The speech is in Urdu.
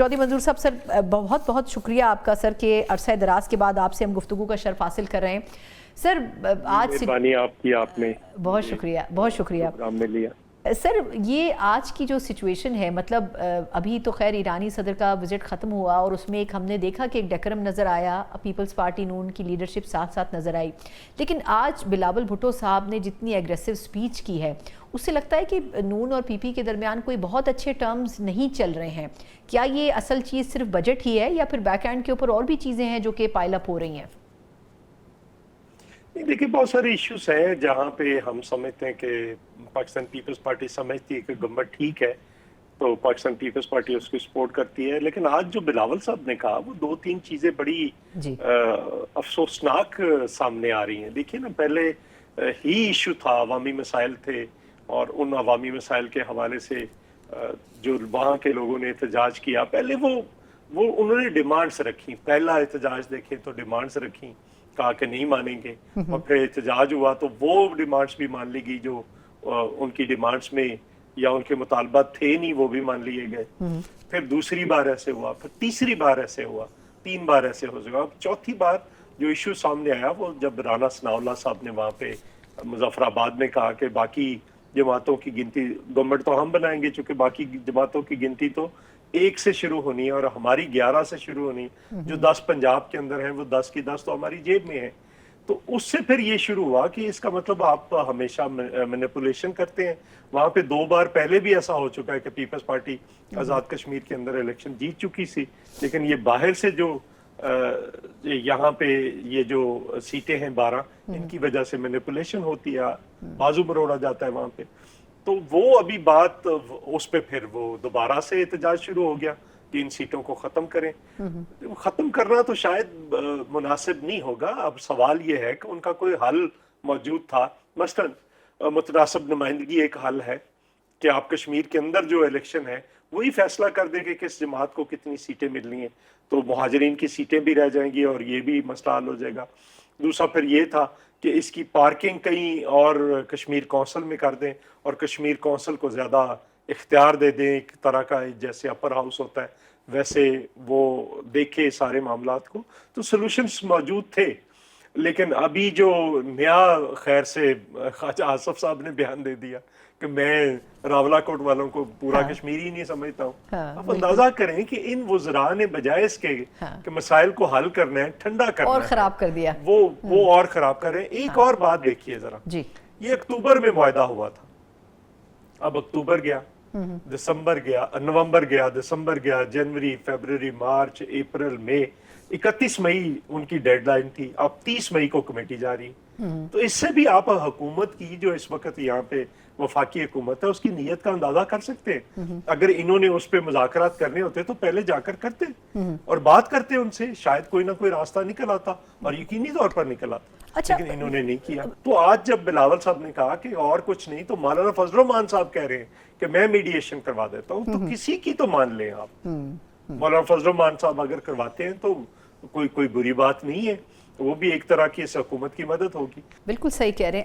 چودھری منظور صاحب سر بہت بہت شکریہ آپ کا سر کہ عرصہ دراز کے بعد آپ سے ہم گفتگو کا شرف حاصل کر رہے ہیں سر. آج مہربانی آپ کی, آپ نے بہت شکریہ بہت شکریہ پروگرام میں لیا. سر یہ آج کی جو سچویشن ہے مطلب ابھی تو خیر ایرانی صدر کا وزٹ ختم ہوا اور اس میں ایک ہم نے دیکھا کہ ایک ڈیکرم نظر آیا, پیپلز پارٹی نون کی لیڈرشپ ساتھ ساتھ نظر آئی, لیکن آج بلاول بھٹو صاحب نے جتنی ایگریسو سپیچ کی ہے اس سے لگتا ہے کہ نون اور پی پی کے درمیان کوئی بہت اچھے ٹرمز نہیں چل رہے ہیں. کیا یہ اصل چیز صرف بجٹ ہی ہے یا پھر بیک اینڈ کے اوپر اور بھی چیزیں ہیں جو کہ پائل اپ ہو رہی ہیں؟ دیکھیں بہت سارے ایشوز ہیں جہاں پہ ہم سمجھتے ہیں کہ پاکستان پیپلز پارٹی سمجھتی ہے کہ گورنمنٹ ٹھیک ہے تو پاکستان پیپلز پارٹی اس کو سپورٹ کرتی ہے, لیکن آج جو بلاول صاحب نے کہا وہ دو تین چیزیں بڑی افسوسناک سامنے آ رہی ہیں. دیکھیے نا, پہلے ہی ایشو تھا, عوامی مسائل تھے اور ان عوامی مسائل کے حوالے سے جو وہاں کے لوگوں نے احتجاج کیا, پہلے وہ انہوں نے ڈیمانڈز رکھی. پہلا احتجاج دیکھیں تو ڈیمانڈز رکھی, کہا کہ نہیں مانیں گے, اور پھر احتجاج ہوا تو وہ ڈیمانڈز بھی مان لی گئی جو ان کی ڈیمانڈز میں یا ان کے مطالبات تھے نہیں وہ بھی مان لیے گئے. پھر دوسری بار ایسے ہوا, پھر تیسری بار ایسے ہوا, 3 بار ایسے ہو گیا. چوتھی بار جو ایشو سامنے آیا وہ جب رانا ثناء اللہ صاحب نے وہاں پہ مظفر آباد میں کہا کہ باقی جماعتوں کی گنتی گورنمنٹ تو ہم بنائیں گے, چونکہ باقی جماعتوں کی گنتی تو 1 سے شروع ہونی ہے اور ہماری 11 سے شروع ہونی, جو 10 پنجاب کے اندر ہیں وہ 10 کی 10 تو ہماری جیب میں ہیں. تو اس سے پھر یہ شروع ہوا کہ اس کا مطلب آپ ہمیشہ مینیپولیشن کرتے ہیں. وہاں پہ 2 بار پہلے بھی ایسا ہو چکا ہے کہ پیپلز پارٹی آزاد کشمیر کے اندر الیکشن جیت چکی سی, لیکن یہ باہر سے جو یہاں پہ یہ جو سیٹیں ہیں 12 ان کی وجہ سے مینیپولیشن ہوتی ہے, بازو مروڑا جاتا ہے وہاں پہ. تو وہ ابھی بات اس پہ پھر وہ دوبارہ سے احتجاج شروع ہو گیا کہ ان سیٹوں کو ختم کریں. ختم کرنا تو شاید مناسب نہیں ہوگا. اب سوال یہ ہے کہ ان کا کوئی حل موجود تھا. مثلا متناسب نمائندگی ایک حل ہے کہ آپ کشمیر کے اندر جو الیکشن ہے وہی فیصلہ کر دیں کہ کس جماعت کو کتنی سیٹیں ملنی ہیں, تو مہاجرین کی سیٹیں بھی رہ جائیں گی اور یہ بھی مسئلہ حل ہو جائے گا. دوسرا پھر یہ تھا کہ اس کی پارکنگ کہیں اور کشمیر کونسل میں کر دیں اور کشمیر کونسل کو زیادہ اختیار دے دیں, ایک طرح کا جیسے اپر ہاؤس ہوتا ہے ویسے وہ دیکھے سارے معاملات کو. تو سلوشنز موجود تھے, لیکن ابھی جو نیا خیر سے خواجہ آصف صاحب نے بیان دے دیا کہ میں راولہ کوٹ والوں کو پورا کشمیری نہیں سمجھتا ہوں. آپ اندازہ کریں کہ ان وزراء نے بجائے اس کے کہ مسائل کو حل کرنا ہے, ٹھنڈا کرنا اور خراب کر دیا, وہ اور خراب کر رہے ہیں. ایک اور بات دیکھیے ذرا, یہ اکتوبر میں معاہدہ ہوا تھا, اب اکتوبر گیا, دسمبر گیا, نومبر گیا, دسمبر گیا, جنوری, فیبروری, مارچ, اپریل, مئی, 31 مئی ان کی ڈیڈ لائن تھی. اب 30 مئی کو کمیٹی جاری. تو اس سے بھی آپ حکومت کی جو اس وقت یہاں پہ وفاقی حکومت ہے اس کی نیت کا اندازہ کر سکتے ہیں. اگر انہوں نے اس پہ مذاکرات کرنے ہوتے تو پہلے جا کر کرتے اور بات کرتے ان سے, شاید کوئی نہ کوئی راستہ نکل آتا اور یقینی طور پر نکل آتا. لیکن انہوں نے نہیں کیا. تو آج جب بلاول صاحب نے کہا کہ اور کچھ نہیں تو مولانا فضل الرحمان صاحب کہہ رہے ہیں کہ میں میڈییشن کروا دیتا ہوں, تو کسی کی تو مان لیں آپ. مولانا فضل الرحمان صاحب اگر کرواتے ہیں تو کوئی بری بات نہیں ہے, وہ بھی ایک طرح کی اس حکومت کی مدد ہوگی. بالکل صحیح کہہ رہے ہیں.